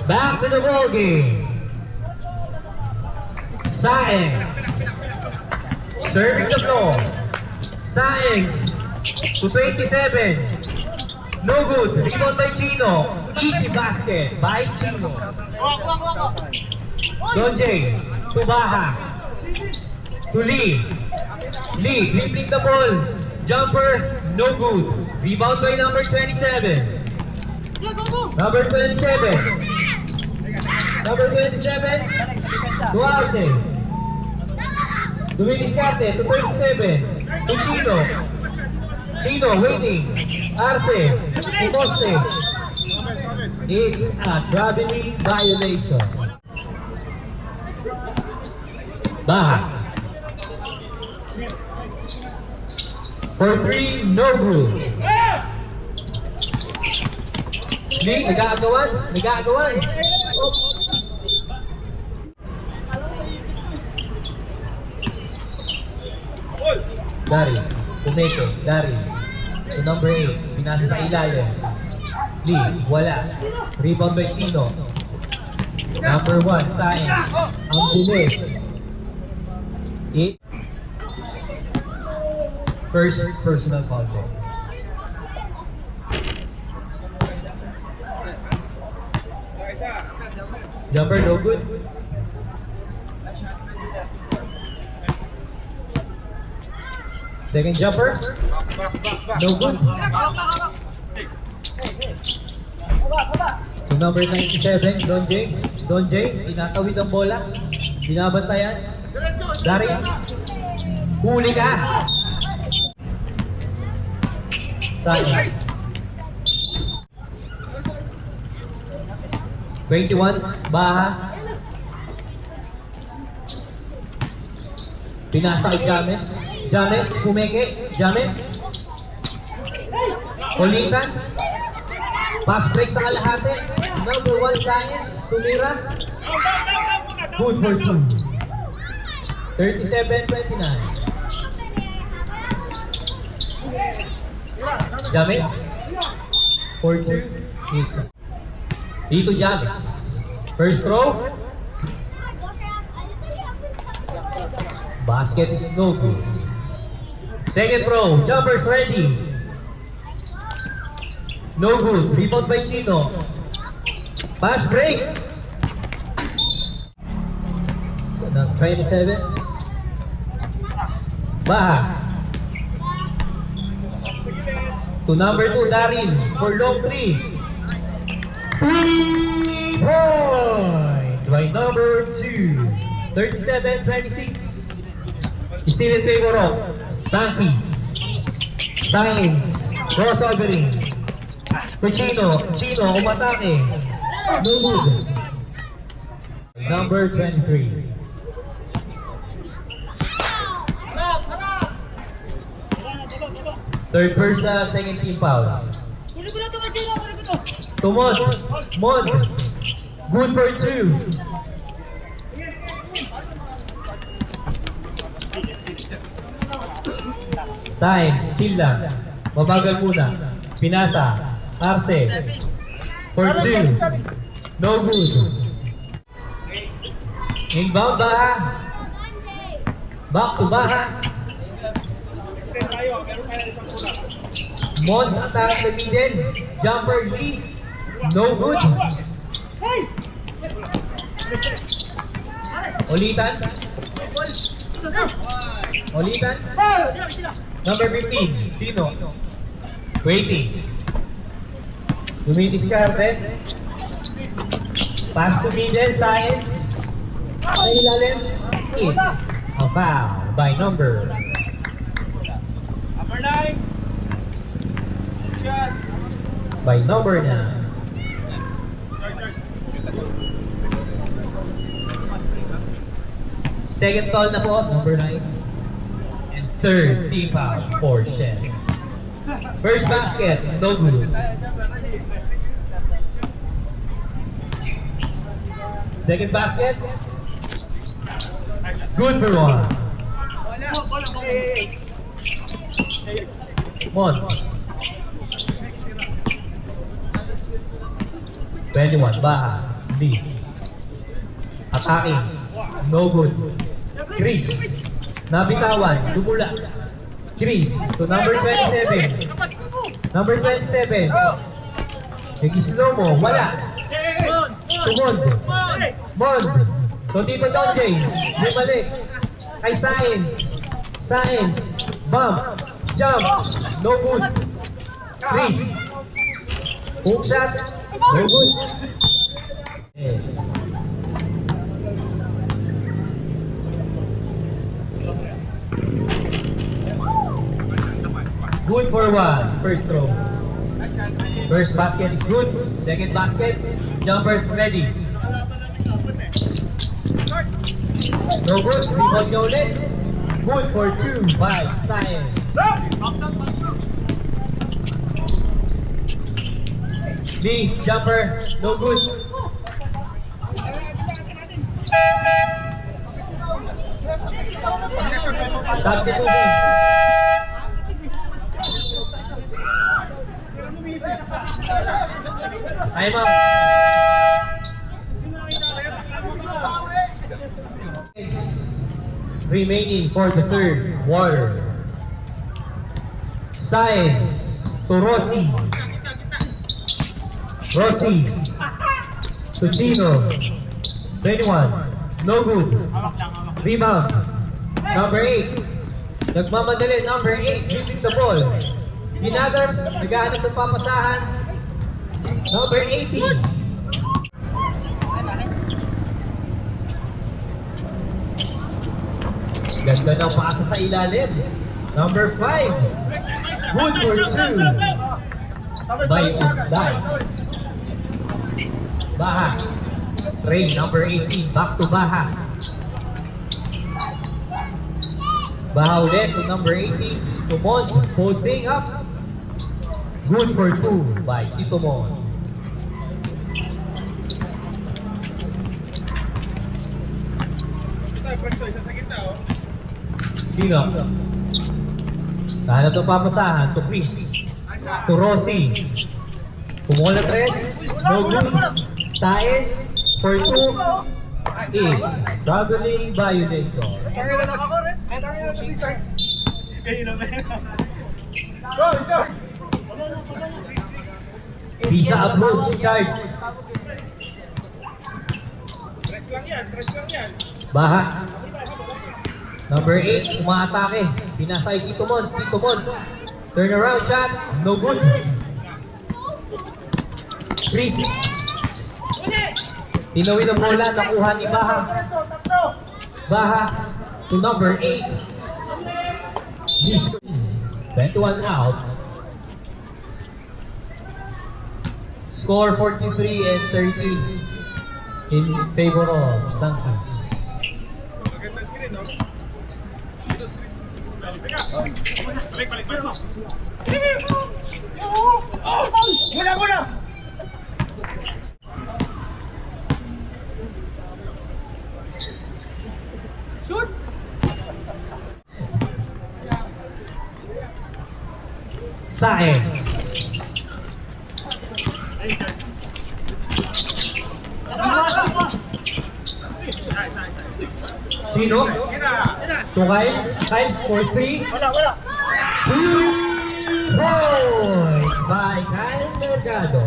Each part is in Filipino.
Back to the ball game. Saenz. Serving the floor. Saenz to 27. No good. Rebound by Chino. Easy basket by Chino. Donjay to Baha. To Lee. Lee dribbling the ball. Jumper. No good. Rebound by number 27. Number 27. Number 27. To Arce. To Winiscarte. To 27. To Chino. Chino waiting. Arce. To Poste. It's a traveling violation. Baha. For 3, no good. Lee, nag-aagawan. Nag-aagawan. Gary, Tumeke, Gary. To number 8, pinasa sa ilalim. Lee, wala. Rebound by Chino. Number 1, Saenz. Ang bilis. First personal foul. Jumper, no good. Second jumper, no good. So number 97, Donjay, tinatawid ang bola. Binabantayan. Dari, huli ka. Saenz. 21, Baha. Pinasa kay James. James, Tumeke. James. Ulitan. Pass break sa kalahati. Number 1, Saenz. Tumira. Good for 2. 37-29. James. For 2. Hits. Dito James. First throw. Basket is no good. Second throw. Jumpers ready. No good. Rebound by Chino. Pass break. 27. Baha. To number 2, Darin. For long 3. 3 points by number 2. 37-26. Still in favor of Sankis. Saenz. Crossovering. For Chino. Chino umatake. No good. Number 23. Third personal, second team foul. To Mon. Mon. Good for 2. Saenz, still lang. Mabagal muna. Pinasa. Arce. For 2. No good. Inbound Baha. Back to Baha. Mon attack the middle. Jumper Lee. No good. Ulitan. Ulitan. Number 15. Chino. Waiting. Dumidiskarte. Pass to middle. Saenz. Sa ilalim. It's a foul by number 9. by number 9. Second foul na po, number 9. And third team foul for Shen. First basket, no good. Second basket, good for 1. Mon. 21, Baha. Lee. Attacking. No good. Chris. Nabitawan. Dumulas. Chris to number 27. Number 27. Nag-slow mo. Wala. To Mond. Mond. To Tito Don J. Bumalik. Kay Science. Science. Bump. Jump. No good. Chris. Hook shot. No good. Good for one. First throw. First basket is good. Second basket. Jumpers ready. No good. Rebound niya ulit. Good for two by Science. Lee, jumper. No good. Substitution. Time out. Remaining for the third quarter. Science to Rossi. Rossi to Chino. 21. No good. Rebound. Number 8. Nagmamadali. Number 8. Dribbling the ball. Ginagam. Naghahanap ng papasahan. Number 18. Ganda ng pasa sa ilalim. Number 5. Good for 2. By Unday. Baha. Ray, number 18. Back to Baha. Baha ulit to number 18. Tumon. Posting up. Good for 2 by Tito Mon. Sino? Nahanap ng papasahan to Chris. To Rossi. Pumula 3. No good. Science for 2 is struggling violation. Visa approach charge. Baha. Number 8, umaatake. Pinasay Tito Mon. Tito Mon. Turn around shot. No good. Chris. Tinawin ang bola. Nakuha ni Baha. Baha to number 8. 21 out. Score 43 and 30 in favor of Santos. Muna! Shoot! Science. Sino? Tukay? Time for 3. Wala! 3 points by Kyle Mercado.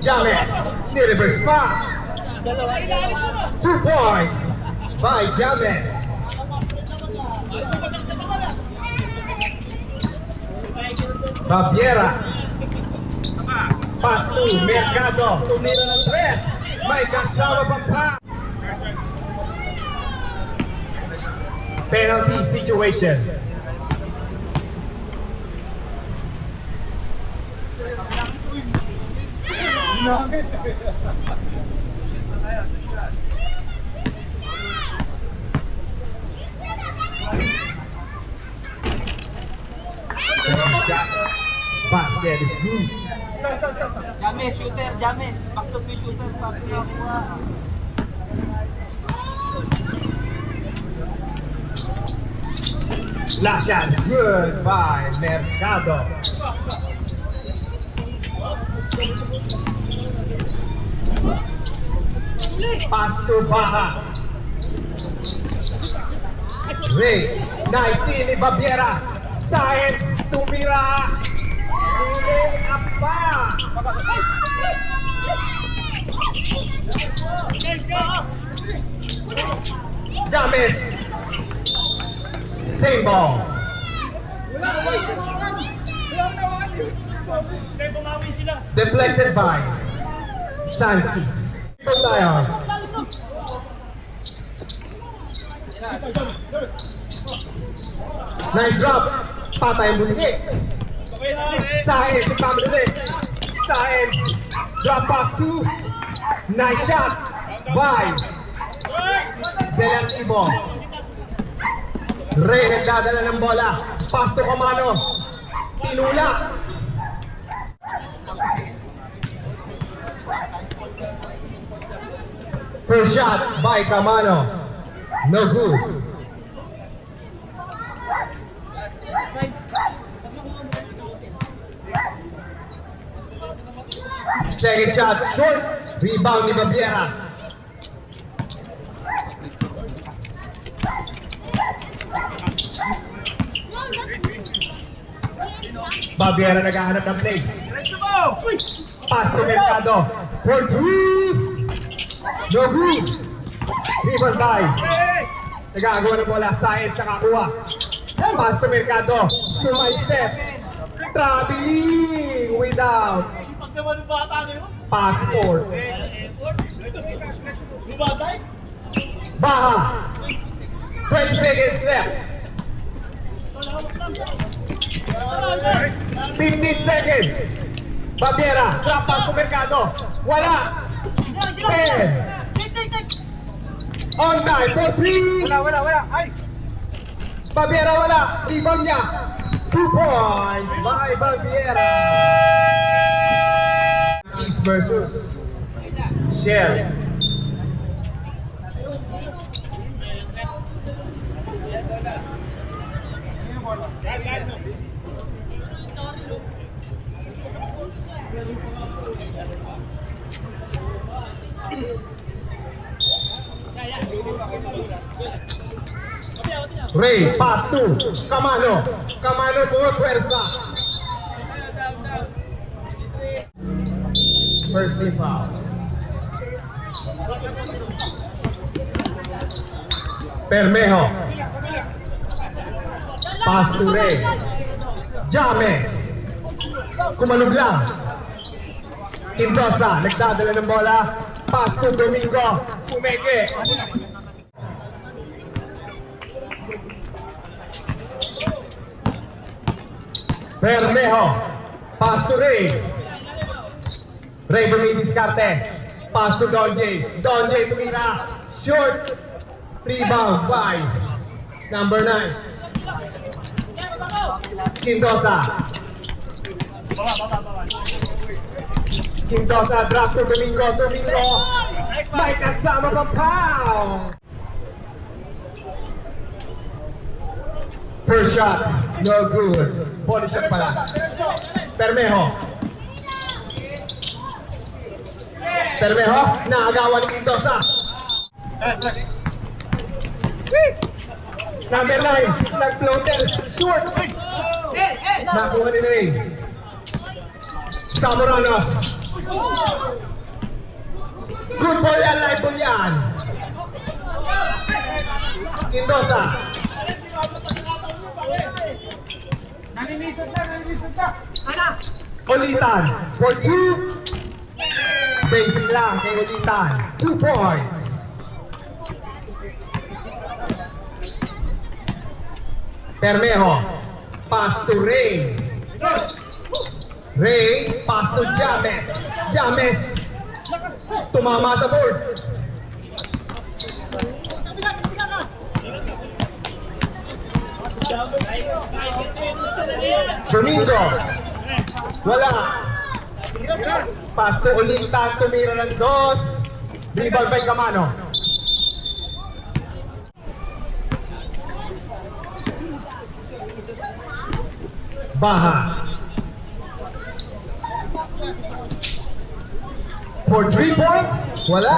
James, reverse pa. 2 points by James. Babiera. Pass to Mercado. Tumira ng 3. May kasama pa. Penalty situation. Basket is good. James, shooter, James. Backstop yung shooter. Paano nakuha? Last chance. Good by Mercado. Pass to Baha. Ray. Nice ni Babiera. Science tumira. Piling apa. James. Same ball. Deflected by Sanchez. Tayo. Nice drop. Patay ang bunigi. Science. Pagpamadali. Science. Drop pass to. Nice shot. By Delativo. Ray nagdadala ng bola. Pass to Comano. Tinula. First shot by Camano. No good. Second shot short. Rebound ni Babiera. Babiera naghahanap ng play. Pass to Mercado. For three. No good. Rebound by. Nagagawa ng bola. Science nakakuha. Pass to Mercado. Sumay step. Traveling without passport. Baha. 20 seconds left. 15 seconds. Babiera. Drop pass to Mercado. Wala. 10. On time for 3. Wala. Ay. Babiera wala. Rebound niya. 2 points by Babiera. East versus Shell. Ray, pass to Camano. Camano pumapuwersa. First team foul. Permejo. Pass to Ray. James. Kumalog lang. Quintosa, nagdadala ng bola. Pass to Domingo. Umeke. Permejo. Pass to Ray. Ray dumidiskarte. Pass to Donjay. Donjay tumira. Short. Rebound by number 9. Quintosa. Quintosa drop to Domingo. Domingo. May kasama pang foul. First shot. No good. Body shot pala. Permejo. Permejo. Naagawan ni Quintosa. Number 9. Nag-floater. Short. Nakuha ni Ray. Samoranos. Good ball yan, live ball yan. Quintosa. Ulitan. For 2. Basic lang kay Ulitan. 2 points. Permejo. Pass to Ray. Ray. Pass to James. James. Tumama sa board. Domingo. Wala. Pass to Ulitan. Tumira ng 2. Rebound by Camano. Baha. For 3 points, wala.